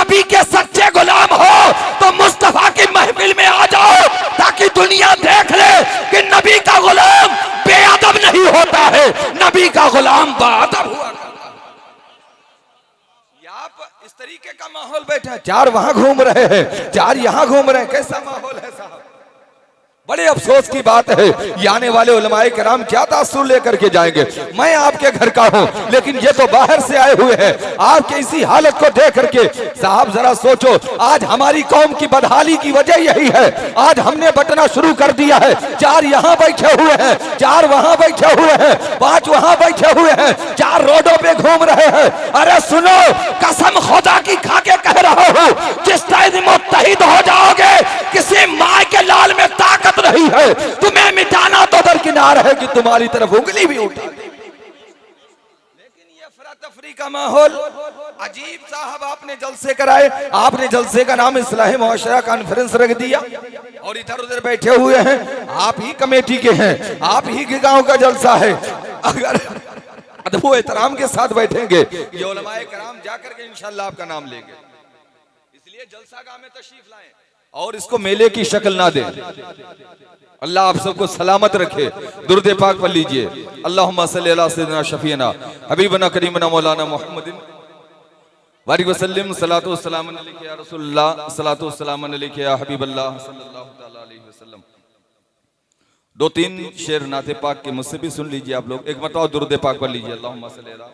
नबी के सच्चे गुलाम हो तो मुस्तफा की महफिल में आ जाओ, ताकि दुनिया देख ले कि नबी का गुलाम बेअदब नहीं होता है, नबी का गुलाम बाअदब हुआ। इस तरीके का माहौल बैठा है, चार वहां घूम रहे हैं, चार यहां घूम रहे हैं, कैसा माहौल है साहब। बड़े अफसोस की बात है, ये आने वाले उलमाए किराम क्या तासुर लेकर के जाएंगे। मैं आपके घर का हूं, लेकिन ये तो बाहर से आए हुए हैं। आपके इसी हालत को देख करके साहब जरा सोचो, आज हमारी कौम की बदहाली की वजह यही है। आज हमने बटना शुरू कर दिया है, चार यहाँ बैठे हुए हैं, चार वहां बैठे हुए हैं, पांच वहां बैठे हुए हैं, चार रोडों पे घूम रहे हैं। अरे सुनो, कसम खुदा की खा के कह रहा हूं, जिस टाइम मुत्तहिद हो जाओगे, किसी माँ के लाल में ताकत नहीं है, तुम्हें मिटाना तो दरकिनार है कि तुम्हारी तरफ उंगली भी उठा। लेकिन ये अफरा-तफरी का माहौल अजीब। साहब आपने जलसे कराए, आपने जलसे का नाम इस्लाही मुआशरा कॉन्फ्रेंस रख दिया और इधर उधर बैठे हुए हैं। आप ही कमेटी के हैं, आप ही के गांव का जलसा है। अगर वो एहतराम के साथ बैठेंगे, ये उलमाए कराम जाकर के इंशाअल्लाह आपका नाम लेंगे। इसलिए जलसा गाह में तशरीफ लाएं और इसको मेले की शक्ल ना दे। अल्लाह आप सबको सलामत रखे। दुरूद पाक पढ़ लीजिए। अल्लाहुम्मा सल्ली अला सय्यिदिना शफीना हबीबना करीमना मौलाना मुहम्मदिन वालिहि वसल्लम। सलातो वस्सलाम अलैका या रसूलल्लाह, सलातो वस्सलाम अलैका या हबीबल्लाह सल्लल्लाहु तआला अलैहि वसल्लम। दो तीन शेर नाते पाक के मुझसे भी सुन लीजिए आप लोग। एक मरतबा दुरूद पाक पढ़ लीजिए। अल्लाहुम्मा सल्ली अला।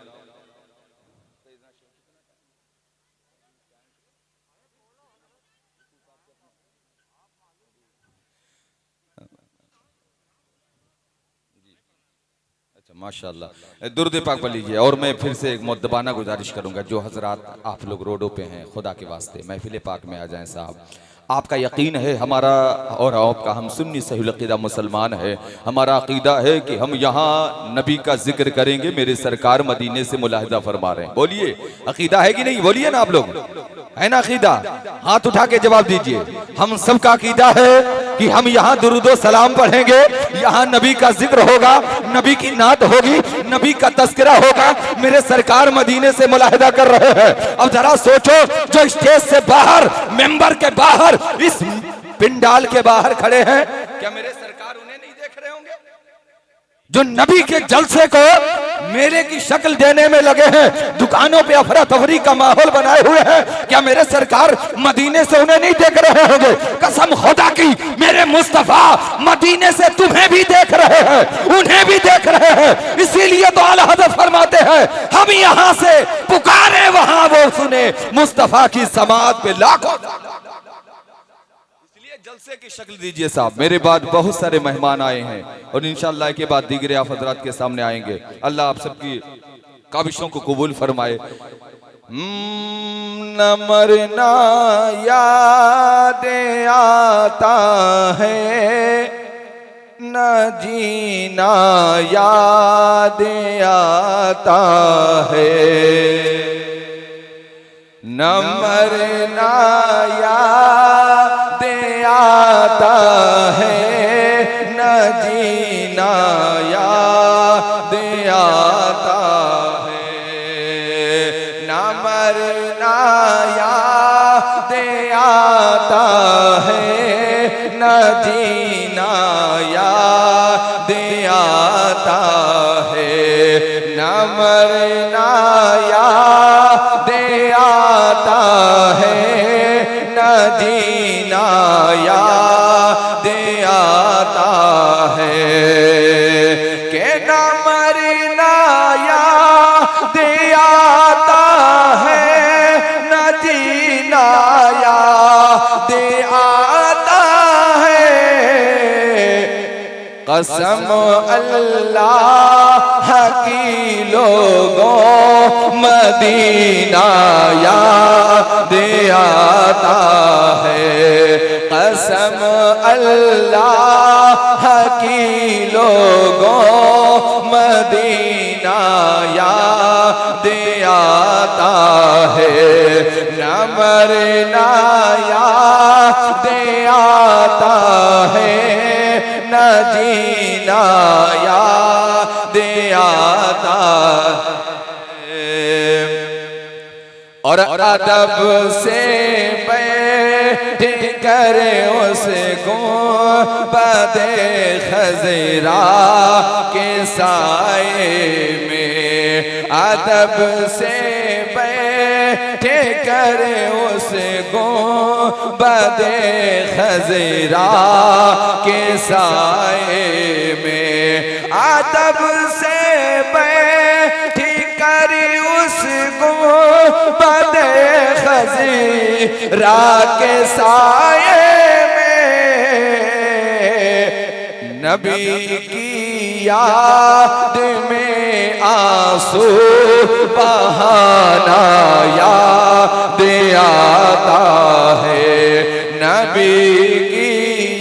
माशाअल्लाह, दुरूद पाक पढ़ लीजिए। और मैं फिर से एक मुद्दबाना गुजारिश करूंगा, जो हजरात आप लोग रोडों पे हैं, खुदा के वास्ते महफिल पाक में आ जाएं। साहब आपका यकीन है हमारा और आपका, हम सुन्नी सहीहुल अक़ीदा मुसलमान है, हमारा अक़ीदा है कि हम यहाँ नबी का जिक्र करेंगे। मेरे सरकार मदीने से मुलाहिदा फरमा रहे हैं। बोलिए अक़ीदा है कि नहीं? बोलिए ना आप लोग, है ना अक़ीदा? हाथ उठा के जवाब दीजिए। हम सबका अक़ीदा है कि हम यहाँ दुरूदो सलाम पढ़ेंगे, यहाँ नबी का जिक्र होगा, नबी की नात होगी, नबी का तस्करा होगा। मेरे सरकार मदीने से मुलाहिदा कर रहे हैं। अब जरा सोचो, जो स्टेज से बाहर, मेंबर के बाहर, इस पिंडाल के बाहर खड़े हैं, क्या मेरे सरकार उन्हें नहीं देख रहे होंगे? जो नबी के जलसे को मेले की शक्ल देने में लगे हैं, दुकानों पे अफरा तफरी का माहौल बनाए हुए हैं, क्या मेरे सरकार मदीने से उन्हें नहीं देख रहे होंगे? कसम खुदा की, मेरे मुस्तफा मदीने से तुम्हें भी देख रहे हैं, उन्हें भी देख रहे हैं। इसीलिए तो आला हज़रत फरमाते हैं, हम यहाँ से पुकारे वहां वो सुने, मुस्तफा की समात पे लाखों। जलसे की शक्ल दीजिए साहब। मेरे बाद बहुत सारे मेहमान आए हैं और इंशाअल्लाह के बाद दीगर आप हज़रात के सामने आएंगे। अल्लाह आप सबकी काविशों को कबूल फरमाए। न मरना याद आता है, न जीना याद आता है, न मरना याद आता है, न जीना याद आता है, न मरना याद आता है, न जीना याद आता है, न मरना याद आता है, न जीना याद आता है, के न मरना याद आता है, न जीना याद आता है। कसम अल्लाह की लोगों मदीना याद आता है, कसम अल्लाह की लोगों मदीना याद आता है, न मरना याद आता है, न जीना याद आता है। और अदब से बैठ कर उस गुंबदे खज़रा के साए में, अदब से बैठ कर उस गुंबदे खज़रा के साए में, अदब से बैठ कर उस गुंबदे खज़रा के साए नबी की याद में आंसू बहाना याद आता है, नबी की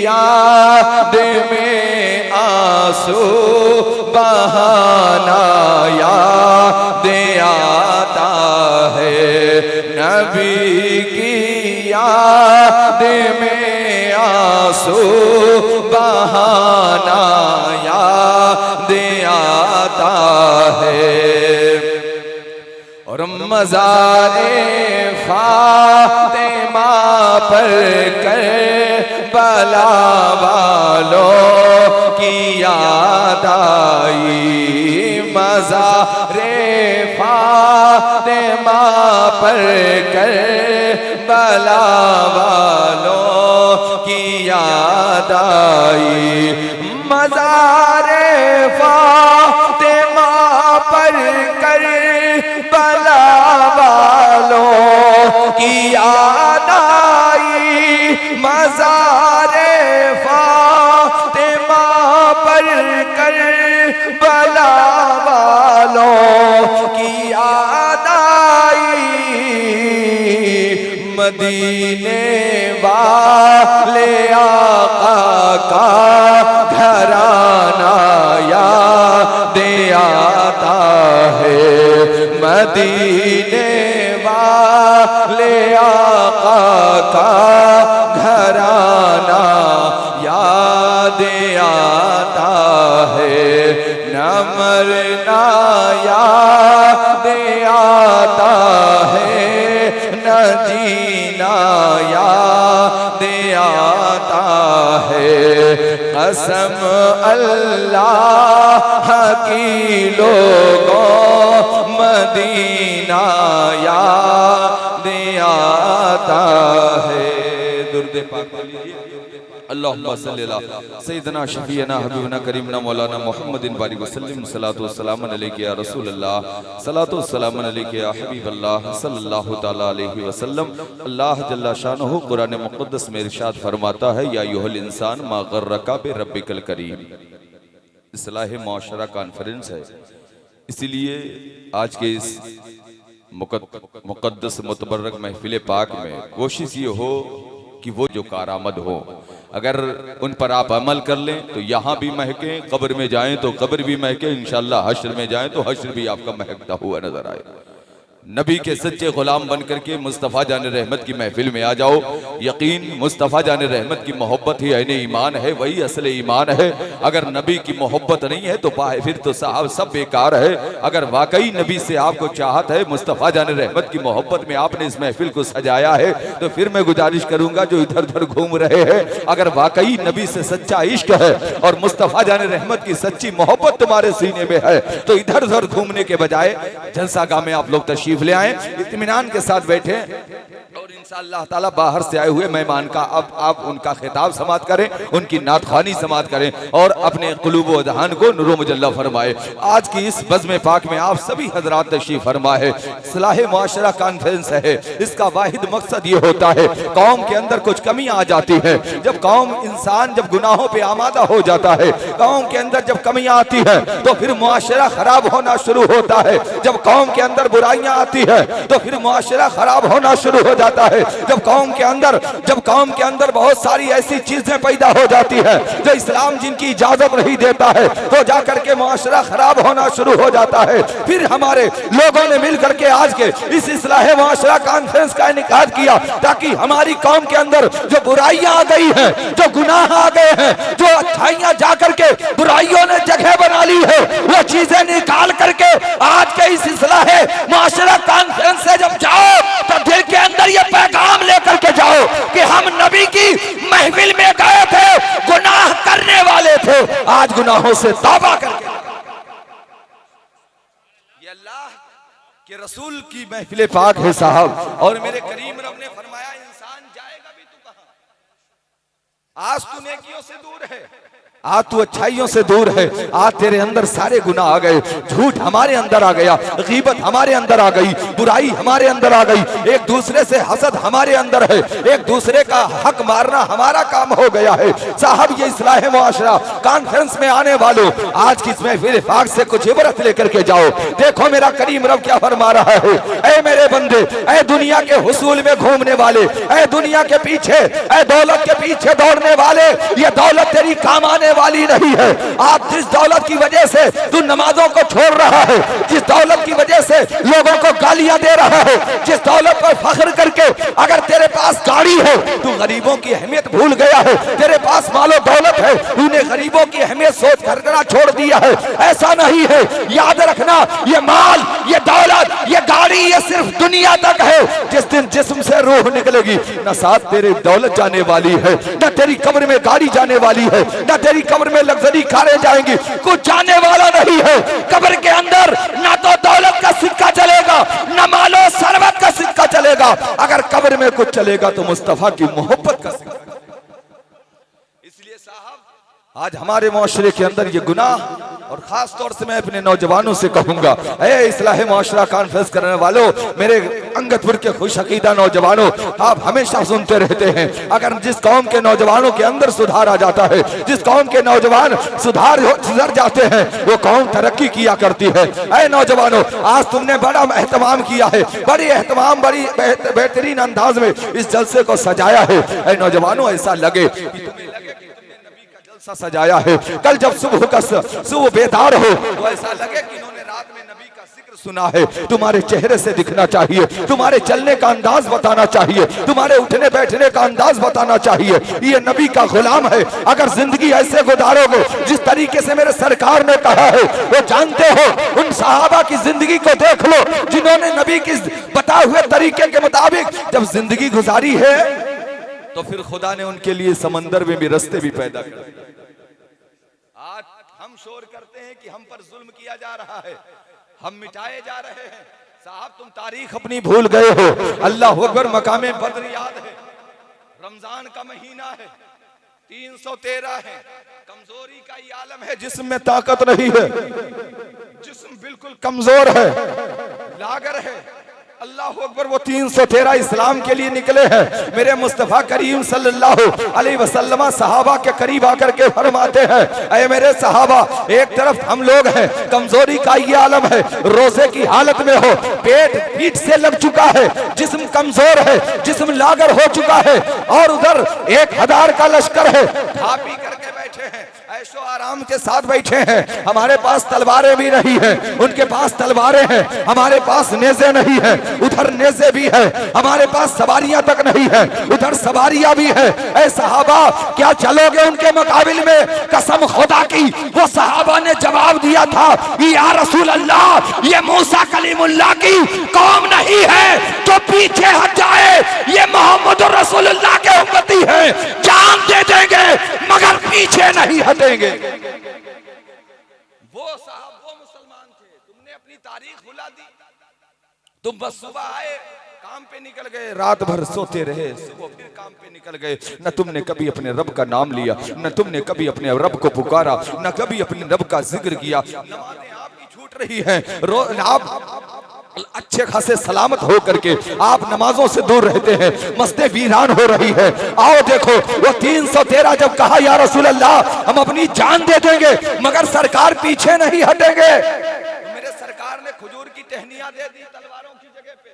याद में आंसू बहाना याद आता है, नबी की याद में आंसू बहाना याद आता है। और मज़ारे फातिमा पर करबला वालों की याद आई, मज़ारे फातिमा पर करबला वालों की याद आई, मज़ारे फातिमा पर करबला वालों की याद आई, मज़ारे फातिमा पर करबला वालों की याद आई, मदीने वाले आका का घराना याद आता है, मदीने वाले आका का घराना याद आता है, न मरना याद आता है, न जीना याद आता है, कसम अल्लाह की लोगों मदीना याद आता है। दुर्दे पाक बोलिए, अल्लाहुम्मा सल्ली अला सय्यिदना शफीना हबीबना करीमना मौलाना मुहम्मदिन बारिक वसल्लम, सलातो वस्सलाम अलैका या रसूल अल्लाह, सलातो वस्सलाम अलैका या हबीब अल्लाह सल्लल्लाहु तआला अलैहि वसल्लम। अल्लाह जल्ला शानुहु कुरान मुक़द्दस में इरशाद फरमाता है, या अय्युहल इंसान मा गर्रका बि रब्बिकल करीम। इस्लाह मुआशरा कॉन्फ्रेंस है, इसीलिए आज के इस मुक़द्दस मुतबर्रक महफिल पाक में कोशिश ये हो कि वो जो कारामद हो, अगर उन पर आप अमल कर लें तो यहाँ भी महके, कब्र में जाएं तो कब्र भी महके, इंशाअल्लाह हश्र में जाएं तो हश्र भी आपका महकता हुआ नजर आए। नबी के सच्चे गुलाम बन करके मुस्तफ़ा जान रहमत की महफिल में आ जाओ। यकीन मुस्तफ़ा जान रहमत की मोहब्बत ही ऐन ईमान है, वही असल ईमान है। अगर नबी की मोहब्बत नहीं है तो फिर तो साहब सब बेकार है। अगर वाकई नबी से आपको चाहत है, मुस्तफ़ा जान रहमत की मोहब्बत में आपने इस महफिल को सजाया है, तो फिर मैं गुजारिश करूंगा जो इधर उधर घूम रहे हैं, अगर वाकई नबी से सच्चा इश्क है और मुस्तफ़ा जान रहमत की सच्ची मोहब्बत तुम्हारे सीने में है, तो इधर उधर घूमने के बजाय जलसागाह में आप लोग तशरीफ ले आए, इत्मीनान के साथ बैठे और इंशाअल्लाह ताला बाहर से आए हुए मेहमान का अब आप उनका खिताब समात करें, उनकी नातखानी समात करें और अपने कुलूब व जहान को नूर मुजल्ला फरमाए। आज की इस बज़्म पाक में आप सभी हजरात तशरीफ फरमा है। इस्लाह मुआशरा कॉन्फ्रेंस है, इसका वाहिद मकसद ये होता है, कौम के अंदर कुछ कमी आ जाती है, जब कौम इंसान जब गुनाहों पे आमादा हो जाता है, कौम के अंदर जब कमी आती है तो फिर मुआशरा खराब होना शुरू होता है। जब कौम के अंदर बुराइयां आती है तो फिर मुआशरा खराब होना शुरू हो जाता है। जब कौम के अंदर बहुत सारी ऐसी चीजें पैदा हो जाती है जो इस्लाम जिनकी इजाजत नहीं देता है, तो जाकर के मुआशरा खराब होना शुरू हो जाता है। फिर हमारे लोगों ने मिलकर के आज के इस इस्लाह मुआशरा कॉन्फ्रेंस का इनेकाद किया, ताकि हमारी कौम के अंदर जो बुराइयां आ गई हैं, जो गुनाह आ गए हैं, जो अच्छाइयां जाकर के बुराइयों ने जगह बना ली है, वो चीजें निकाल करके आज के इस इस्लाह मुआशरा कॉन्फ्रेंस से जब जाओ तो दिल के अंदर ये पैगाम लेकर के जाओ कि हम नबी की महफिल में गए थे, गुनाह करने वाले थे, आज गुनाहों से तौबा करके ये अल्लाह के रसूल की महफिल पाक है साहब। और मेरे करीम रब ने फरमाया इंसान जाएगा भी तू कहां? आज तू नेकियों से दूर है, आज तू अच्छाइयों से दूर है, आज तेरे अंदर सारे गुनाह आ गए, झूठ हमारे अंदर आ गया, गीबत हमारे अंदर आ गई, बुराई हमारे अंदर आ गई, एक दूसरे से हसद हमारे अंदर है, एक दूसरे का हक मारना हमारा काम हो गया है। साहब ये इस्लाह मुआशरा कॉन्फ्रेंस में आने वालों, आज की इसमें फिर फाक से कुछ इबरत लेकर के जाओ। देखो मेरा करीम रब क्या फरमा रहा है, ऐ मेरे बंदे, ऐ दुनिया के हुसूल में घूमने वाले, ऐ दुनिया के पीछे, ऐ दौलत के पीछे दौड़ने वाले, ये दौलत तेरी काम आने वाली नहीं है। आप जिस दौलत की वजह से तू नमाजों को छोड़ रहा है, जिस दौलत की वजह से लोगों को गालियां दे रहा है, जिस दौलत पर फख्र करके अगर तेरे पास गाड़ी है तू गरीबों की अहमियत भूल गया है, तेरे पास मालो दौलत है तूने गरीबों की अहमियत सोच करना छोड़ दिया है। ऐसा नहीं है, याद रखना ये माल, ये दौलत, ये गाड़ी, ये सिर्फ दुनिया तक है। जिस दिन जिस्म से रूह निकलेगी न साथ तेरी दौलत जाने वाली है, न तेरी कब्र में गाड़ी जाने वाली है, न तेरी कब्र में लग्जरी कारें जाएंगी, कुछ जाने वाला नहीं है। कब्र के अंदर ना तो दौलत का सिक्का चलेगा, न मालो सरवत का सिक्का चलेगा, अगर कब्र में कुछ चलेगा तो मुस्तफा की मोहब्बत का सिक्का। इसलिए साहब आज हमारे मुआशरे के अंदर ये गुनाह, और खास तौर से मैं अपने नौजवानों से कहूंगा, ऐ इस्लाह मुआशरा कॉन्फ्रेंस करने वालों, मेरे अंगतपुर के खुश अकीदा नौजवानों, आप हमेशा सुनते रहते हैं अगर जिस कौम के नौजवानों के अंदर सुधार आ जाता है, जिस कौम के नौजवान सुधर जाते हैं, वो कौम तरक्की किया करती है। ऐ नौजवानों, आज तुमने बड़ा एहतमाम किया है, बड़ी एहतमाम, बड़ी बेहतरीन अंदाज में इस जलसे को सजाया है। ऐ नौजवानों, ऐसा लगे सजाया है, कल जब सुबह बेदार हो तो ऐसा लगे कि इन्होंने रात में नबी का जिक्र सुना है। तुम्हारे चेहरे से दिखना चाहिए, तुम्हारे चलने का अंदाज बताना चाहिए, तुम्हारे उठने बैठने का अंदाज बताना चाहिए, ये नबी का गुलाम है। अगर जिंदगी ऐसे गुजारोगे जिस तरीके से मेरे सरकार ने कहा है, वो जानते हो उन सहाबा की जिंदगी को देख लो जिन्होंने नबी की बताए हुए तरीके के मुताबिक जब जिंदगी गुजारी है, तो फिर खुदा ने उनके लिए समंदर में भी रास्ते भी पैदा कर दिए। आज हम शोर करते हैं कि हम पर जुल्म किया जा रहा है, हम मिटाए जा रहे हैं। साहब तुम तारीख अपनी भूल गए हो। अल्लाह अकबर, मकामे बद्र याद है, रमजान का महीना है, 313 है, कमजोरी का ये आलम है, जिस्म में ताकत नहीं है, जिस्म बिल्कुल कमजोर है, लागर है। अल्लाह अकबर, वो 313 इस्लाम के लिए निकले हैं। मेरे मुस्तफा करीम सल्लल्लाहु अलैहि वसल्लम सहाबा के करीब आकर के फरमाते हैं, ऐ मेरे सहाबा, एक तरफ हम लोग हैं, कमजोरी का ये आलम है, रोजे की हालत में हो, पेट पीठ से लग चुका है, जिस्म कमजोर है, जिस्म लागर हो चुका है, और उधर 1000 का लश्कर है, खा पी करके बैठे हैं, ऐशो आराम के साथ बैठे हैं। हमारे पास तलवारें भी नहीं हैं, उनके पास तलवारें हैं, हमारे पास नेज़े नहीं है, उधर नेज़े भी है, हमारे पास सवारियां तक नहीं है, उधर सवारियां भी है। ऐ सहाबा, क्या चलोगे उनके मुकाबिल में? कसम खुदा की, वो सहाबा ने जवाब दिया था, या रसूल अल्लाह, ये मूसा कलीमुल्लाह की कौम नहीं है जो पीछे हट जाए, ये मोहम्मद रसूलुल्लाह के उम्मती है, जान दे देंगे मगर पीछे नहीं हटेंगे। वो साहब वो मुसलमान थे, तुमने अपनी तारीख भुला दी। तुम बस सुबह आए, काम पे निकल गए, रात भर सोते रहे, सुबह फिर काम पे निकल गए, न तुमने कभी अपने रब का नाम लिया, न तुमने कभी अपने रब को पुकारा, न कभी अपने रब का जिक्र किया। नमाज़ें आपकी छूट रही हैं, आप अच्छे खासे सलामत हो करके आप नमाजों से दूर रहते हैं, मस्जिदें वीरान हो रही है। आओ देखो, वो 313 जब कहा या रसूल अल्लाह, हम अपनी जान दे देंगे मगर सरकार पीछे नहीं हटेंगे, मेरे सरकार ने खजूर की टहनियां दे दी तलवारों की जगह पे।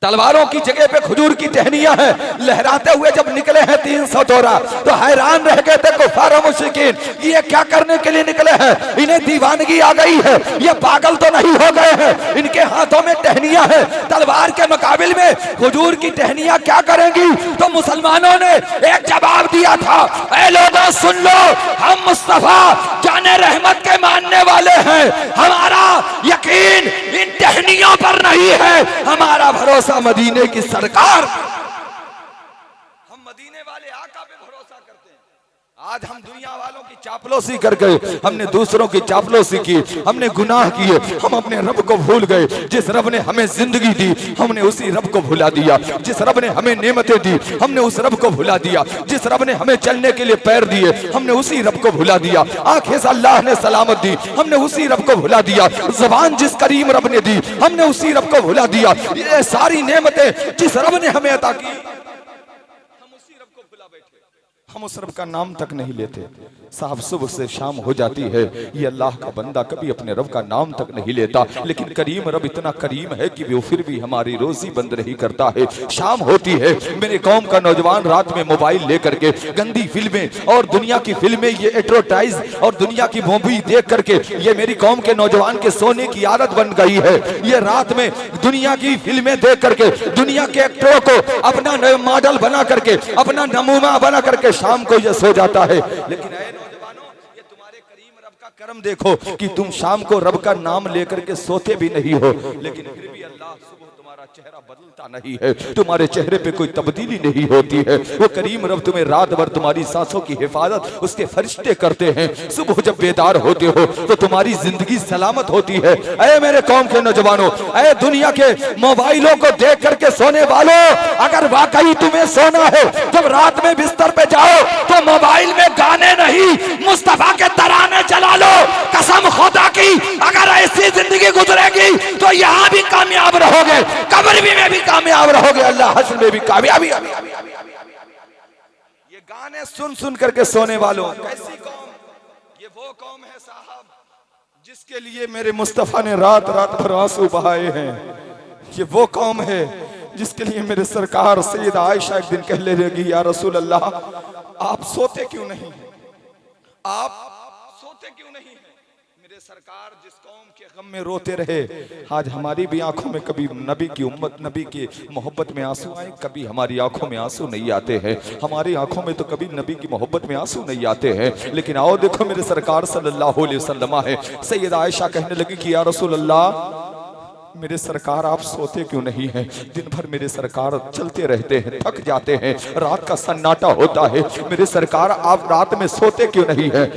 तलवारों की जगह पे खजूर की टहनियां हैं, लहराते हुए जब निकले हैं 300 जोड़ा तो हैरान रह गए थे कुफार और मुशरिकीन, ये क्या करने के लिए निकले हैं, इन्हें दीवानगी आ गई है, ये पागल तो नहीं हो गए हैं, इनके हाथों में टहनियां हैं, तलवार के मुकाबिल में खजूर की टहनियां क्या करेंगी। तो मुसलमानों ने एक जवाब दिया था, ऐ लोगों सुन लो, हम मुस्तफा जाने रहमत के मानने वाले हैं, हमारा यकीन इन टहनियों पर नहीं है, हमारा भरोसा मदीने की सरकार, हम मदीने वाले आका पे भरोसा करते हैं। आज हम दुनिया वालों की चापलूसी कर गए, हमने दूसरों की चापलूसी की, हमने गुनाह किए, हम अपने रब को भूल गए। जिस रब ने हमें जिंदगी दी हमने उसी रब को भुला दिया, जिस रब ने हमें नेमतें दी हमने उस रब को भुला दिया, जिस रब ने हमें चलने के लिए पैर दिए हमने उसी रब को भुला दिया, आंखें अल्लाह ने सलामत दी हमने उसी रब को भुला दिया, जुबान जिस करीम रब ने दी हमने उसी रब को भुला दिया। ये सारी नेमतें जिस रब ने हमें अता की हम उसी रब को भुला बैठे, हम उस रब का नाम तक नहीं लेते। साहब सुबह से शाम हो जाती है, ये अल्लाह का बंदा कभी अपने रब का नाम तक नहीं लेता, लेकिन करीम रब इतना करीम है कि वो फिर भी हमारी रोजी बंद नहीं करता है। शाम होती है, मेरे कौम का नौजवान रात में मोबाइल लेकर के गंदी फिल्में और दुनिया की फिल्में, ये एडवर्टाइज और दुनिया की मूवी देख करके ये मेरी कौम के नौजवान के सोने की आदत बन गई है। ये रात में दुनिया की फिल्में देख करके दुनिया के एक्टरों को अपना मॉडल बना करके, अपना नमूना बना करके शाम को ये सो जाता है। लेकिन नौजवानों, ये तुम्हारे करीम रब का करम देखो कि तुम शाम को रब का नाम लेकर के सोते भी नहीं हो, लेकिन फिर भी अल्लाह सुबह तुम्हारा चेहरा बदलता नहीं है, तुम्हारे चेहरे पे कोई तब्दीली नहीं होती है। वो करीम रब तुम्हें रात भर तुम्हारी सांसों की हिफाजत उसके फरिश्ते करते हैं। सुबह जब बेदार होते हो तो तुम्हारी जिंदगी सलामत होती है। ऐ मेरे कौम के नौजवानों, ऐ दुनिया के मोबाइलों को देख करके सोने वालों, अगर वाकई तुम्हें सोना है, जब रात में बिस्तर पे जाओ तो मोबाइल में गाने नहीं मुस्तफा के तराने चला लो। कसम खुदा की, अगर ऐसी जिंदगी गुजरेगी तो यहाँ भी कामयाब रहोगे, कब्र में भी कामयाब रहोगे, अल्लाह हश्र में भी कामयाबी। ये गाने सुन सुन करके सोने वालों, कैसी कौम, ये वो कौम है साहब जिसके लिए मेरे मुस्तफा ने रात रात भर आंसू बहाए हैं। ये वो कौम है जिसके लिए मेरे सरकार सैयदा आयशा एक दिन कहने लगी, या रसूल अल्लाह आप सोते क्यों नहीं, आप सोते क्यों नहीं है। मेरे सरकार जिस कौम के गम में रोते रहे, आज हमारी भी आंखों में कभी नबी की उम्मत, नबी की मोहब्बत में आंसू आए, कभी हमारी आंखों में आंसू नहीं आते हैं। हमारी आंखों में तो कभी नबी की मोहब्बत में आंसू नहीं आते हैं। लेकिन आओ देखो, मेरे सरकार सल्लल्लाहु अलैहि वसल्लम है, सैयदा आयशा कहने लगी कि या रसूल अल्लाह मेरे सरकार आप सोते क्यों नहीं हैं। दिन भर मेरे सरकार चलते रहते हैं, थक जाते हैं, रात का सन्नाटा होता है, मेरे सरकार आप रात में सोते क्यों नहीं हैं।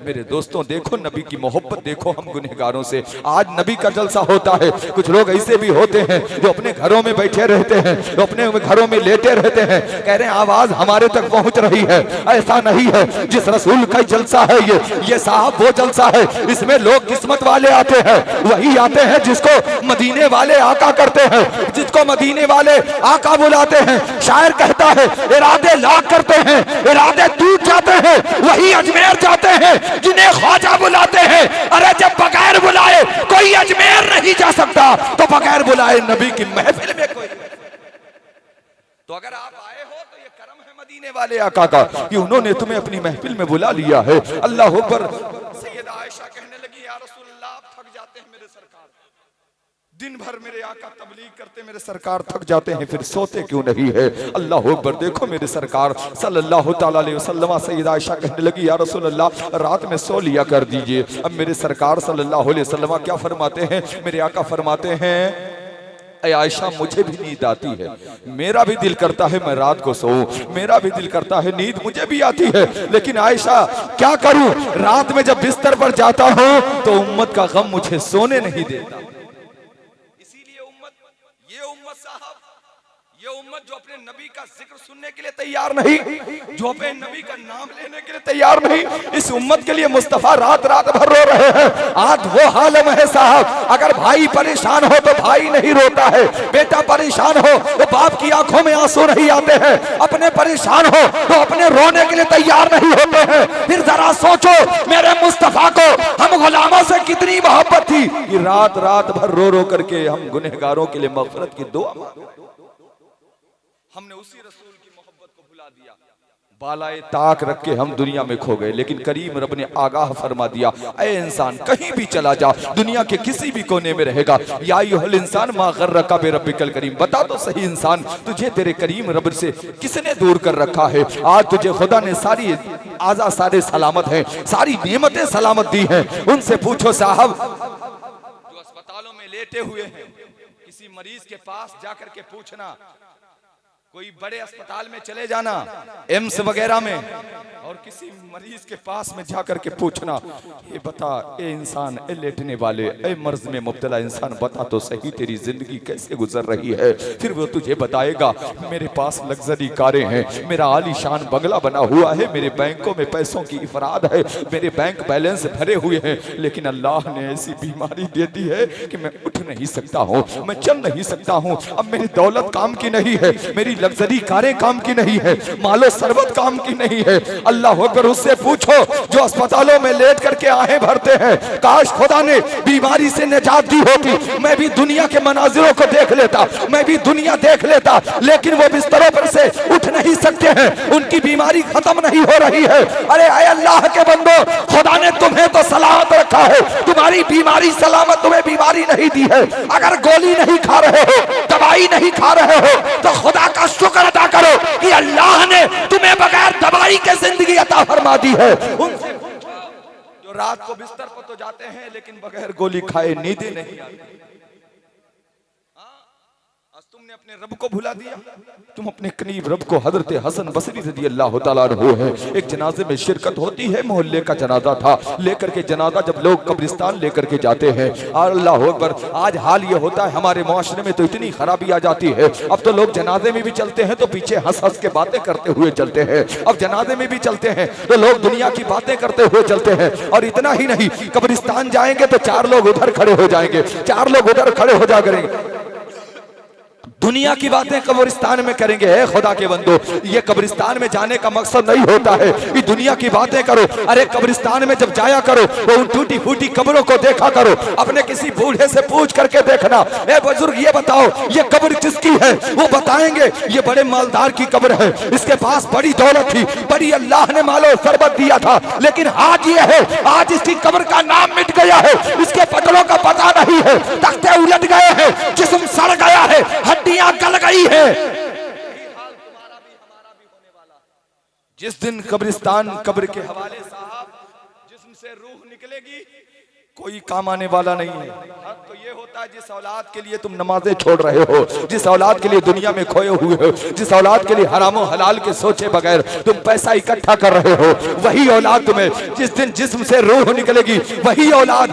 मेरे दोस्तों देखो नबी की मोहब्बत देखो हम गुनहगारों से। आज नबी का जलसा होता है, कुछ लोग ऐसे भी होते हैं जो अपने घरों में बैठे रहते हैं, जो अपने घरों में लेटे रहते हैं, कह रहे हैं आवाज हमारे तक पहुंच रही है। ऐसा नहीं है, जिस रसूल का जलसा है ये साहब वो जलसा है, इसमें लोग किस्मत वाले आते हैं, वही आते हैं जिसको मदीने वाले आका करते हैं, जिसको मदीने वाले आका बुलाते हैं। शायर कहता है इरादे लाख करते हैं, इरादे टूट जाते हैं, वही अजमेर जाते हैं जिन्हें ख्वाजा बुलाते हैं। अरे जब बगैर बुलाए कोई अजमेर नहीं जा सकता, तो बगैर बुलाए नबी की महफिल में कोई। तो अगर आप आए हो तो ये करम है मदीने वाले आका का कि उन्होंने तुम्हें अपनी महफिल में बुला लिया है। अल्लाह अकबर। सैयदा आयशा कहने लगी या रसूल अल्लाह आप थक जाते हैं मेरे सरकार, दिन भर मेरे आका तबलीग करते मेरे सरकार थक जाते हैं, फिर सोते क्यों नहीं है। अल्लाह अकबर। देखो मेरे सरकार सल्लल्लाहु ताला अलैहि वसल्लम, सैयदा आयशा कहने लगी या रसूल अल्लाह रात में सो लिया कर दीजिए। अब मेरे सरकार सल्लल्लाहु अलैहि वसल्लम क्या फरमाते हैं, मेरे आका फरमाते हैं आयशा मुझे भी नींद आती है, मेरा भी दिल करता है मैं रात को सोऊं, मेरा भी दिल करता है, नींद मुझे भी आती है, लेकिन आयशा क्या करूं, रात में जब बिस्तर पर जाता हूं तो उम्मत का गम मुझे सोने नहीं देता। ये उम्मत जो अपने नबी का जिक्र सुनने के लिए तैयार नहीं, जो अपने नबी का नाम लेने के लिए तैयार नहीं, इस उम्मत के लिए मुस्तफा रात रात भर रो रहे हैं। आज वो हालम है साहब, अगर भाई परेशान हो तो भाई नहीं रोता है, बेटा परेशान हो तो बाप की आंखों में आंसू नहीं आते हैं, अपने परेशान हो तो अपने रोने के लिए तैयार नहीं होते हैं। फिर जरा सोचो मेरे मुस्तफा को हम गुलामों से कितनी मोहब्बत थी कि रात रात भर रो रो करके हम गुनहगारों के लिए मग़फ़िरत की दुआ मांगते। हमने उसी रसूल की मोहब्बत को भुला दिया। बालाए ताक रख के हम दुनिया में खो गए, लेकिन करीम रब ने आगाह फरमा दिया, ऐ इंसान कहीं भी चला जा, दुनिया के किसी भी कोने में रहेगा, या अय्युहल इंसान मा गर्रका बिरब्बिकल करीम, बता तो सही इंसान तुझे तेरे करीम रब से किसने दूर कर रखा है। आज तुझे खुदा ने सारी आजा सारे सलामत हैं, सारी नेमतें सलामत दी हैं। उनसे पूछो साहब जो अस्पतालों में लेटे हुए हैं, किसी मरीज के पास जाकर के पूछना, कोई बड़े अस्पताल में चले जाना, एम्स वगैरह में, और किसी मरीज के पास में जाकर के पूछना, ये बता ए इंसान, ए लेटने वाले, ए मर्ज में मुब्तला इंसान, बता तो सही तेरी जिंदगी कैसे गुजर रही है। फिर वो तुझे बताएगा, मेरे पास लग्जरी कारें हैं, मेरा आलीशान बंगला बना हुआ है, मेरे बैंकों में पैसों की इफराद है, मेरे बैंक बैलेंस भरे हुए हैं, लेकिन अल्लाह ने ऐसी बीमारी दे दी है कि मैं उठ नहीं सकता हूँ, मैं चल नहीं सकता हूँ। अब मेरी दौलत काम की नहीं है, मेरी लग्जरी कारें काम की नहीं है, मालो सरबत काम की नहीं है। अल्लाह अकबर, उससे पूछो जो अस्पतालों में लेट करके आहें भरते हैं, काश खुदा ने बीमारी से निजात दी होती, मैं भी दुनिया के मनाजिरों को देख लेता, मैं भी दुनिया देख लेता, लेकिन वो बिस्तरों पर से उठ नहीं सकते हैं, उनकी बीमारी खत्म नहीं हो रही है। अरे अल्लाह के बंदो, खुदा ने तुम्हें तो सलामत रखा है, तुम्हारी बीमारी सलामत तुम्हें बीमारी नहीं दी है। अगर गोली नहीं खा रहे हो, दवाई नहीं खा रहे हो, तो खुदा का शुक्र अदा करो कि अल्लाह ने तुम्हें बगैर दवाई के जिंदगी अता फरमा दी है। उनसे जो रात को बिस्तर पर तो जाते हैं, लेकिन बगैर गोली खाए नींद नहीं आती। तुमने अपने रब को भुला दिया, तुम अपने करीब रब को। हजरत हसन बसरी रज़ियल्लाहु ताला अन्हु है, एक जनाजे में शिरकत होती है, मोहल्ले का जनाजा था, लेकर के जनाजा जब लोग कब्रिस्तान लेकर के जाते हैं, अल्लाह अकबर, आज हाल ये होता है हमारे मुआशरे में तो इतनी खराबी आ जाती है, अब तो लोग जनाजे में भी चलते हैं तो पीछे हंस हंस के बातें करते हुए चलते हैं। अब जनाजे में भी चलते हैं तो लोग दुनिया की बातें करते हुए चलते हैं। और इतना ही नहीं, कब्रिस्तान जाएंगे तो 4 लोग उधर खड़े हो जाएंगे, 4 लोग उधर खड़े हो जा करेंगे, दुनिया की बातें कब्रिस्तान में करेंगे। है खुदा के बंदो, ये कब्रिस्तान में जाने का मकसद नहीं होता है कि दुनिया की बातें करो। अरे कब्रिस्तान में जब जाया करो तो उन टूटी फूटी कब्रों को देखा करो, अपने किसी बूढ़े से पूछ करके देखना, ए बुजुर्ग ये बताओ ये कब्र किसकी है, वो बताएंगे ये बड़े मालदार की कब्र है, इसके पास बड़ी दौलत थी, बड़ी अल्लाह ने मालो सरबत दिया था, लेकिन आज ये है, आज इसकी कब्र का नाम मिट गया है, इसके पटलों का पता नहीं है, तख्ते उलट गए हैं, जिस्म सड़ गया है, हड्डियां गल गई है। तुम्हारा भी हमारा भी होने वाला। जिस दिन कब्रिस्तान कब्र के हवाले साहब जिस्म से रूह निकलेगी, कोई काम आने वाला नहीं है। तो ये होता है जिस औलाद के लिए तुम नमाजें छोड़ रहे हो, जिस औलाद के लिए दुनिया में खोए हुए हो, जिस औलाद के लिए हरामो हलाल के सोचे बगैर तुम पैसा इकट्ठा कर रहे हो, वही औलाद तुम्हें जिस दिन जिस्म से रूह निकलेगी, वही औलाद।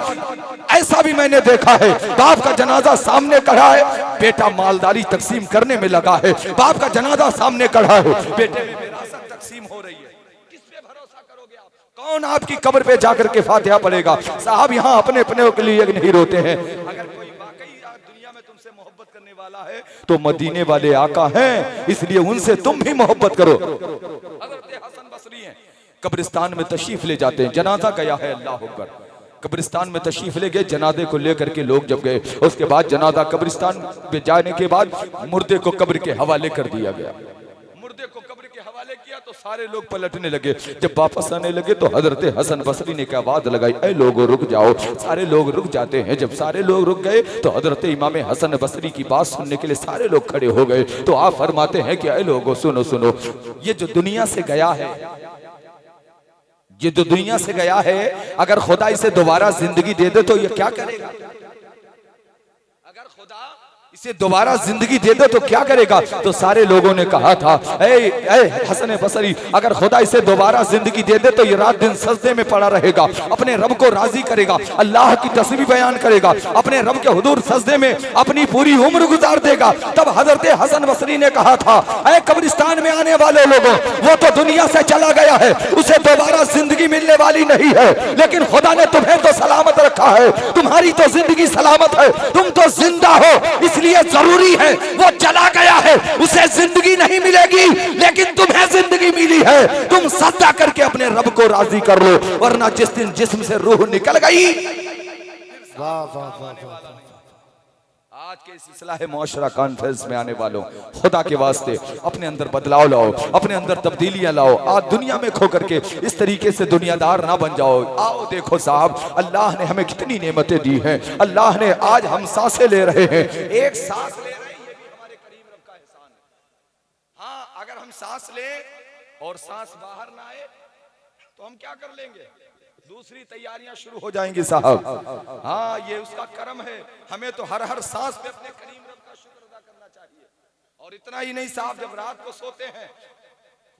ऐसा भी मैंने देखा है, बाप का जनाजा सामने खड़ा है, बेटा मालदारी तकसीम करने में लगा है, बाप का जनाजा सामने खड़ा है, बेटे में विरासत तकसीम हो रही है। किस पे भरोसा करोगे आप? कौन आपकी कब्र पे जाकर के फातिहा पढ़ेगा? साहब यहाँ अपने अपने के लिए नहीं रोते हैं। अगर कोई वाकई दुनिया में तुमसे मोहब्बत करने वाला है तो मदीने वाले आका हैं, इसलिए उनसे तुम भी मोहब्बत करो। हज़रत हसन बसरी हैं, कब्रिस्तान में तशरीफ ले जाते हैं, जनाजा गया है, अल्लाह अकबर, कब्रिस्तान में तशरीफ ले गए, जनाजे को लेकर के लोग जब गए, उसके बाद जनाजा कब्रिस्तान पे जाने के बाद मुर्दे को कब्र के हवाले कर दिया गया। मुर्दे को कब्र के हवाले किया तो सारे लोग पलटने लगे, जब वापस आने लगे तो हजरत हसन बसरी ने क्या आवाज लगाई, ऐ लोगो रुक जाओ। सारे लोग रुक जाते हैं, जब सारे लोग रुक गए तो हजरत इमाम हसन बसरी की बात सुनने के लिए सारे लोग खड़े हो गए। तो आप फरमाते हैं कि ऐ लोगो सुनो सुनो, ये जो दुनिया से गया है, ये जो दुनिया से गया है, अगर खुदा इसे दोबारा जिंदगी दे दे तो ये क्या करेगा? अगर खुदा इसे दोबारा जिंदगी दे दे तो क्या करेगा? तो सारे लोगों ने कहा था, ऐ हसन बसरी, अगर खुदा इसे दोबारा जिंदगी दे दे तो ये रात दिन सजदे में पड़ा रहेगा, अपने रब को राजी करेगा, अल्लाह की तस्बीह बयान करेगा, अपने रब के हुजूर सजदे में अपनी पूरी उम्र गुजार देगा। तब हजरत हसन बसरी ने कहा था, ऐ कब्रिस्तान में आने वाले लोगों, वो तो दुनिया से चला गया है, उसे दोबारा जिंदगी मिलने वाली नहीं है, लेकिन खुदा ने तुम्हें तो सलामत रखा है, तुम्हारी तो जिंदगी सलामत है, तुम तो जिंदा हो, इसलिए जरूरी है, वो चला गया है, उसे जिंदगी नहीं मिलेगी, लेकिन तुम्हें जिंदगी मिली है, तुम सजदा करके अपने रब को राजी कर लो, वरना जिस दिन जिस्म से रूह निकल गई। वाह वाह वाह वाह, आज के इस इस्लाह मुआशरा कॉन्फ्रेंस में आने वालों, खुदा के वास्ते अपने अंदर बदलाव लाओ, अपने अंदर तब्दीलियां लाओ। आज दुनिया में खो करके इस तरीके से दुनियादार ना बन जाओ। आओ देखो साहब, अल्लाह ने हमें कितनी नेमतें दी हैं। अल्लाह ने आज हम सांसें ले रहे हैं, एक सांस ले रहे हैं, ये भी हमारे करीम रब का एहसान है। हाँ, अगर हम सांस लें और सांस बाहर ना आए तो हम क्या कर लेंगे? दूसरी तैयारियां शुरू हो जाएंगी साहब। हाँ, ये उसका करम है। हमें तो हर हर सांस पे अपने करीम रब का शुक्र अदा करना चाहिए। और इतना ही नहीं साहब, जब रात को सोते हैं,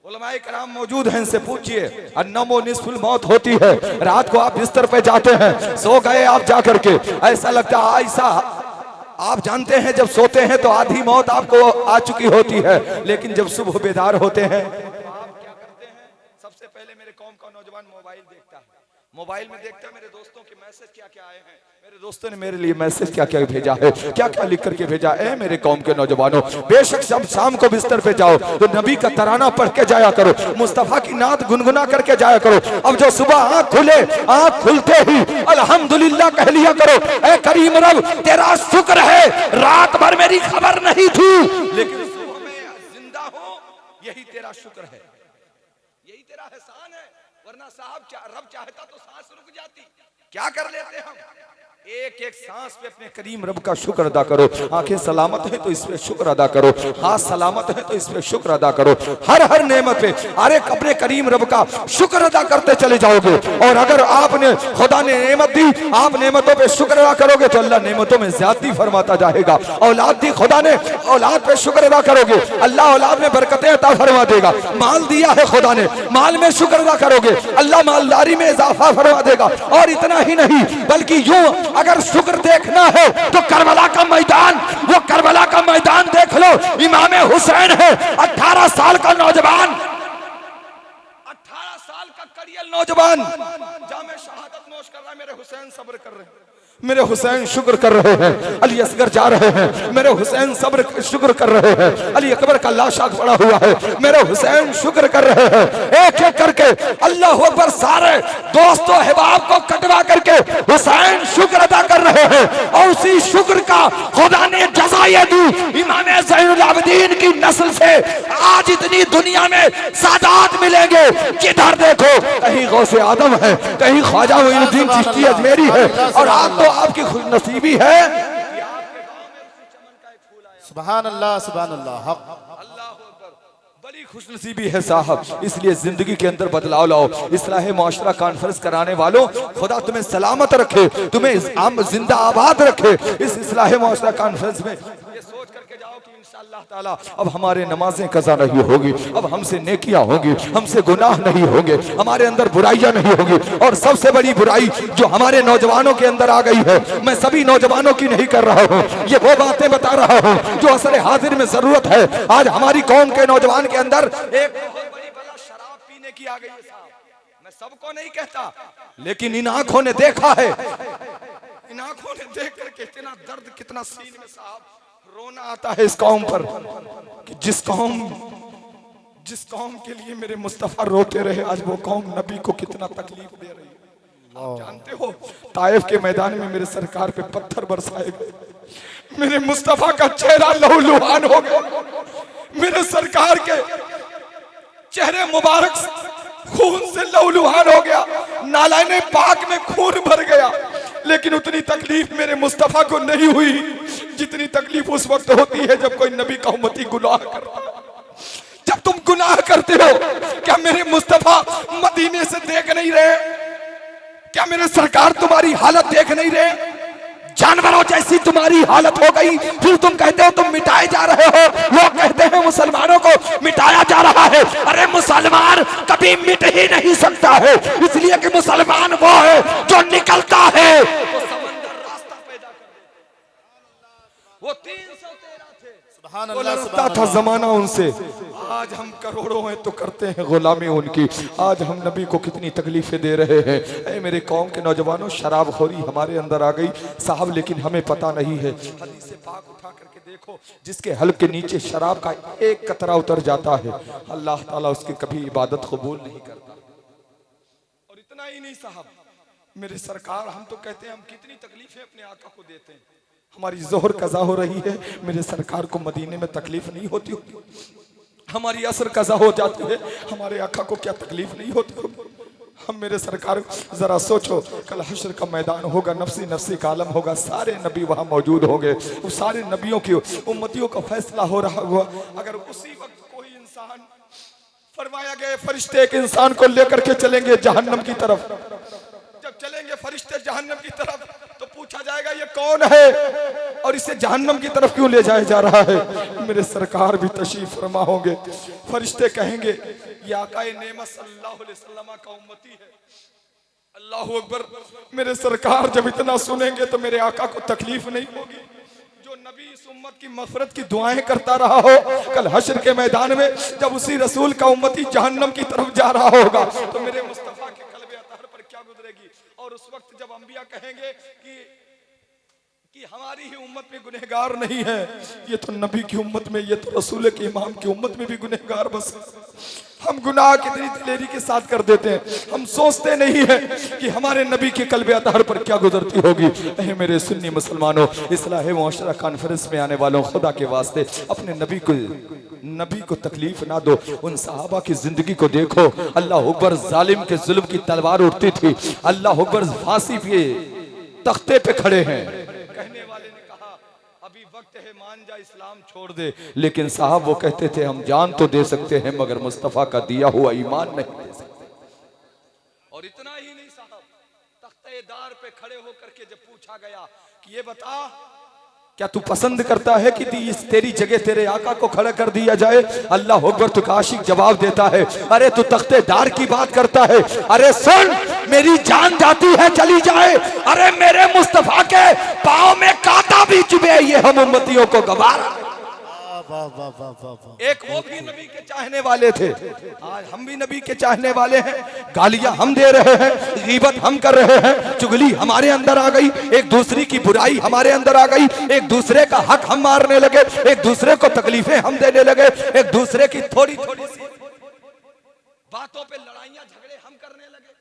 उलमाए कराम मौजूद हैं, इनसे पूछिए, अन्नमो निस्फुल मौत होती है। रात को आप बिस्तर पे जाते हैं, सो गए आप जा करके, ऐसा लगता है ऐसा आप जानते हैं जब सोते हैं तो आधी मौत आपको आ चुकी होती है, लेकिन जब सुबह बेदार होते हैं तो आप क्या करते हैं? सबसे पहले मेरे कौम का नौजवान मोबाइल देखता है, मोबाइल में देखता है मेरे दोस्तों के मैसेज क्या क्या आए हैं, मेरे दोस्तों ने मेरे लिए मैसेज क्या क्या भेजा है, क्या क्या लिख करके भेजा है। मेरे कौम के नौजवानों, बेशक जब शाम को बिस्तर पे जाओ तो नबी का तराना पढ़ के जाया करो, मुस्तफा की नात गुनगुना करके जाया करो। अब जो सुबह आंख खुले, आंख खुलते ही अल्हम्दुलिल्लाह कह लिया करो, ऐ करीम रब तेरा शुक्र है, रात भर मेरी खबर नहीं थी लेकिन सुबह में जिंदा हूं, यही तेरा शुक्र है, यही तेरा एहसान है। वरना साहब रब चाहता तो सांस रुक जाती। क्या कर लेते हम? एक एक सांस पे अपने करीम रब का शुक्र अदा करो। आंखें सलामत है तो इस पे शुक्र अदा करो, हाथ सलामत है तो इस पे शुक्र अदा करो। हर हर नेमत पे अरे अपने करीम रब का शुक्र अदा करते चले जाओगे। और अगर आपने खुदा ने नेमत दी, आप नेमतों पे शुक्र अदा करोगे तो अल्लाह नेमतों में ज्यादती फरमाता जाएगा। औलाद दी खुदा ने, औलाद पे शुक्र अदा करोगे, अल्लाह औलाद में बरकतें अता फरमा देगा। माल दिया है खुदा ने, माल में शुक्र अदा करोगे, अल्लाह मालदारी में इजाफा फरमा देगा। और इतना ही नहीं बल्कि यूं अगर शुक्र देखना है तो करबला का मैदान, वो करबला का मैदान देख लो। इमाम हुसैन है 18 साल का नौजवान, 18 साल का कड़ियल नौजवान जामे शहादत नोश कर रहा है। मेरे हुसैन सब्र कर रहे हैं, मेरे हुसैन शुक्र कर रहे हैं। अली असगर जा रहे हैं, मेरे हुसैन सब्र शुक्र कर रहे हैं। अली अकबर का लाशा पड़ा हुआ है, मेरे हुसैन शुक्र कर रहे हैं। एक एक करके अल्लाह अकबर सारे दोस्तों अहबाब को कटवा करके हुसैन शुक्र अदा कर रहे हैं। और उसी शुक्र का खुदा ने जज़ाए दी। इमाम ज़ैनुल आबिदीन की नस्ल से आज इतनी दुनिया में सादात मिलेंगे, किधर देखो कहीं गौसे आदम है, कहीं ख्वाजा मोइनुद्दीन चिश्ती अजमेरी है। और आप तो आपकी खुशनसीबी है। सुभान अल्लाह, सुभान अल्लाह, अल्लाह अकबर, बड़ी खुशनसीबी है साहब। इसलिए जिंदगी के अंदर बदलाव लाओ। इस्लाह मुआशरा कॉन्फ्रेंस कराने वालों, खुदा तुम्हें सलामत रखे, तुम्हें जिंदा आबाद रखे। इस इस्लाह मुआशरा कॉन्फ्रेंस में ये सोच करके जाओ कि इंशाअल्लाह ताला अब हमारे नमाजें कज़ा नहीं होगी, अब हमसे नेकियां होंगी, हमसे गुनाह नहीं होंगे, हमारे अंदर बुराइयां नहीं होंगी। और सबसे बड़ी बुराई जो हमारे नौजवानों के अंदर आ गई है, मैं सभी नौजवानों की नहीं कर रहा हूँ, ये वो बातें बता रहा हूँ जो असर हाजिर में जरूरत है। आज हमारी कौम के नौजवान के अंदर एक बहुत बड़ी बला शराब पीने की आ गई है साहब। मैं सबको नहीं कहता, लेकिन इन आंखों ने देखा है, इन आंखों ने देख करके इतना दर्द, कितना सीने में साहब रोना आता है इस कौम पर कि जिस कौम के लिए मेरे मुस्तफा रोते रहे, आज वो कौम नबी को कितना तकलीफ दे रही है। आप जानते हो ताइफ के मैदान में मेरे सरकार पे पत्थर बरसाए गए, मेरे मुस्तफा का चेहरा लहूलुहान हो गया, मेरे सरकार के चेहरे मुबारक खून से लहूलुहान हो गया, नालाने पाक में खून भर गया। लेकिन उतनी तकलीफ मेरे मुस्तफा को नहीं हुई जितनी तकलीफ उस वक्त होती है जब कोई नबी का उम्मती गुनाह करता है। जब तुम गुनाह करते हो, क्या मेरे मुस्तफा मदीने से देख नहीं रहे? क्या मेरे सरकार तुम्हारी हालत देख नहीं रहे? जानवरों जैसी तुम्हारी हालत हो गई, फिर तुम कहते हो तुम मिटाए जा रहे हो। लोग कहते हैं मुसलमानों को मिटाया जा रहा है। अरे मुसलमान कभी मिट ही नहीं सकता है, इसलिए कि मुसलमान वो है जो निकलता है तो समंदर रास्ता पैदा कर देता। वो 313 थे, सुभान वो अल्लाह, लड़ता था जमाना उनसे। आज हम करोड़ों हैं तो करते हैं गुलामी उनकी। आज हम नबी को कितनी तकलीफें दे रहे हैं। ऐ मेरे कौम के नौजवानों, शराबखोरी हमारे अंदर आ गई साहब, लेकिन हमें पता नहीं है। हदीस पाक उठा करके देखो, जिसके हल्क के नीचे शराब का एक कतरा उतर जाता है, अल्लाह ताला उसकी कभी इबादत कबूल नहीं करता। और इतना ही नहीं साहब, मेरे सरकार, हम तो कहते हैं हम कितनी तकलीफें अपने आका को देते हैं। हमारी जोहर कज़ा हो रही है, मेरे सरकार को मदीने में तकलीफ नहीं होती होगी। हमारी असर कज़ा हो जाती है, हमारे आका को क्या तकलीफ नहीं होती होगी। हम मेरे सरकार जरा सोचो, कल हश्र का मैदान होगा, नफसी नफसी का आलम होगा, सारे नबी वहां मौजूद होंगे, वो सारे नबियों की उम्मतियों का फैसला हो रहा हुआ। अगर उसी वक्त कोई इंसान, फरमाया गया फरिश्ते एक इंसान को लेकर के चलेंगे जहन्नम की तरफ, जब चलेंगे फरिश्ते जहन्नम की तरफ तो पूछा जाएगा ये कौन है और इसे जहन्नम की तरफ क्यों ले जाया जा रहा है। मेरे सरकार भी तशरीफ फरमा होंगे, फरिश्ते कहेंगे ये आकाए नेमत सल्लल्लाहु अलैहि वसल्लम का उम्मती है। अल्लाहू अकबर। मेरे सरकार जब इतना सुनेंगे तो मेरे आका को तकलीफ नहीं होगी। जो नबी इस उम्मत की मग़फ़िरत की दुआएं करता रहा हो, कल हश्र के मैदान में जब उसी रसूल का उम्मती जहन्नम की तरफ जा रहा होगा तो मेरे मुस्तफ़ा के क़ल्ब अतहर पर क्या गुजरेगी। और उस वक्त जब अंबिया कहेंगे कि हमारी ही उम्मत में गुनहगार नहीं है, ये तो नबी की उम्मत में, ये तो रसूल के इमाम की उम्मत में भी गुनहगार बस। हम गुनाह कितनी दिलेरी के साथ कर देते हैं, हम सोचते नहीं है कि हमारे नबी के क़ल्ब अतहर पर क्या गुजरती होगी। ऐ मेरे सुन्नी मुसलमानों, इस्लाह मुआशरा कॉन्फ्रेंस में आने वालों, खुदा के वास्ते अपने नबी को तकलीफ ना दो। उन सहाबा की जिंदगी को देखो, अल्लाह अकबर, जालिम के जुल्म की तलवार उठती थी, अल्लाह अकबर फांसी पे तख्ते पे खड़े हैं। कहने वाले ने कहा अभी वक्त है, मान जा, इस्लाम छोड़ दे, लेकिन साहब वो कहते थे हम जान तो दे सकते हैं मगर मुस्तफ़ा का दिया हुआ ईमान नहीं दे सकते। और इतना ही नहीं साहब, तख्तेदार पे खड़े होकर के जब पूछा गया कि ये बता क्या तू पसंद करता है कि तेरी जगह तेरे आका को खड़ा कर दिया जाए। अल्लाह अकबर। तो काशिक जवाब देता है, अरे तू तख्तेदार की बात करता है, अरे सुन, मेरी जान जाती है चली जाए, अरे मेरे मुस्तफा के पाँव में कांटा भी चुभे, ये हम उम्मतियों को गवारा। एक वो भी नबी के चाहने वाले थे, आज हम भी नबी के चाहने वाले हैं। गालियां हम दे रहे हैं, गीबत हम कर रहे हैं, चुगली हमारे अंदर आ गई, एक दूसरे की बुराई हमारे अंदर आ गई, एक दूसरे का हक हम मारने लगे, एक दूसरे को तकलीफें हम देने लगे, एक दूसरे की थोड़ी थोड़ी सी बातों पे लड़ाइयां झगड़े हम करने लगे।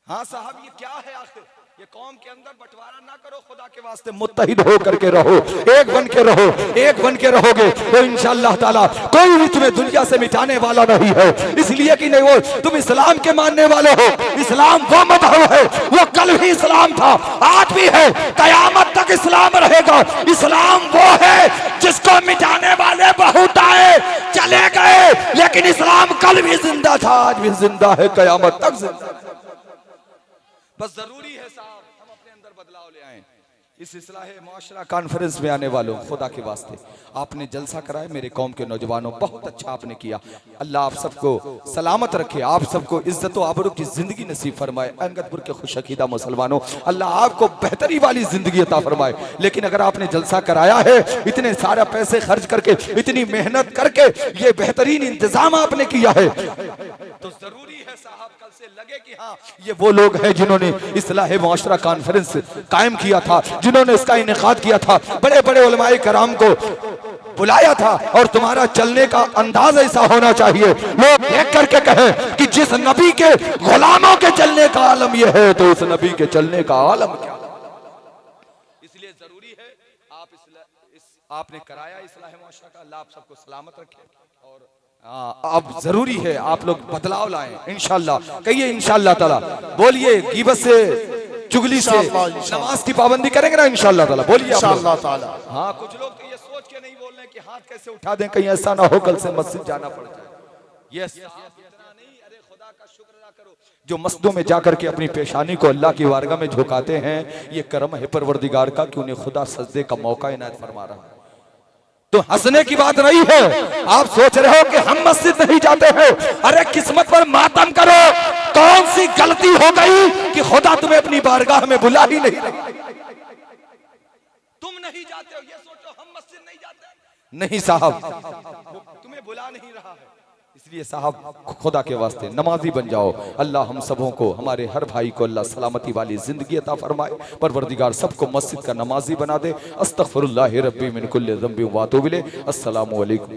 हाँ साहब, ये क्या है आखिर? ये कौम के अंदर बंटवारा ना करो, खुदा के वास्ते मुत्तहिद हो करके रहो, एक बन के रहो। एक बन के रहोगे तो इंशाअल्लाह ताला कोई भी तुम्हें दुनिया से मिटाने वाला नहीं है। इसलिए कि नहीं, वो तुम इस्लाम के मानने वाले हो, इस्लाम वो मज़हब है, वो कल भी इस्लाम था, आज भी है, कयामत तक इस्लाम रहेगा। इस्लाम वो है जिसको मिटाने वाले बहुत आए चले गए, लेकिन इस्लाम कल भी जिंदा था, आज भी जिंदा है, कयामत तक जिंदा। बस जरूरी है साहब हम अपने अंदर बदलाव ले आए। इस इस्लाह मुआशरा कॉन्फ्रेंस में आने वालों, खुदा के वास्ते आपने जलसा कराया, मेरे कौम के नौजवानों, बहुत अच्छा आपने किया। अल्लाह आप सबको सलामत रखे, आप सबको इज्जत व आबरू की जिंदगी नसीब फरमाए। अंगदपुर के खुश अकीदा मुसलमानों, अल्लाह आपको बेहतरी वाली जिंदगी अता फरमाए। लेकिन अगर आपने जलसा कराया है, इतने सारा पैसे खर्च करके, इतनी मेहनत करके, ये बेहतरीन इंतजाम आपने किया है, तो जरूरी है साहब कल से लगे कि हाँ ये वो लोग हैं जिन्होंने इस्लाह मुआशरा कॉन्फ्रेंस कायम किया था, जिन्होंने इसका इनेकाद किया था, बड़े बड़े उलमाए कराम को बुलाया था। और तुम्हारा चलने का अंदाज ऐसा होना चाहिए, लोग देख करके कहें कि जिस नबी के गुलामों के चलने का आलम ये है, तो उस नबी के चलने का आलम क्या। इसलिए जरूरी है आपने कराया इस्लाह मुआशरा का, अल्लाह आप सबको सलामत रखे। और अब जरूरी है आप लोग बदलाव लाएं इंशाअल्लाह। कहिए इंशाअल्लाह ताला, बोलिए गीबत से, चुगली से, नमाज की पाबंदी करेंगे ना इंशाअल्लाह ताला, बोलिए इंशाअल्लाह ताला। हाँ, कुछ लोग तो ये सोच के नहीं बोल रहे कि हाथ कैसे उठा दें, कहीं ऐसा ना हो कल से मस्जिद जाना पड़ जाए। यस, इतना नहीं, अरे खुदा का शुक्र अदा करो। जो मस्जिदों में जाकर के अपनी पेशानी को अल्लाह की वारगाह में झुकाते हैं, ये करम है परवरदिगार का कि उन्हें खुदा सजदे का मौका इनायत फरमा रहा है। तो हंसने की बात नहीं है। आप सोच रहे हो कि हम मस्जिद नहीं जाते हैं, अरे किस्मत पर मातम करो। कौन सी गलती हो गई कि खुदा तुम्हें अपनी बारगाह में बुला ही नहीं रही? तुम नहीं जाते हो, ये सोचो हम मस्जिद नहीं जाते। नहीं साहब, तुम्हें बुला नहीं रहा है। इसलिए साहब खुदा के वास्ते नमाजी बन जाओ। अल्लाह हम सबों को, हमारे हर भाई को अल्लाह सलामती वाली जिंदगी अता फरमाए। परवरदिगार सबको मस्जिद का नमाजी बना दे। अस्तगफिरुल्लाह रब्बी मिन कुल्लि ज़ंबि व अतूबु इलैह। अस्सलामु अलैकुम।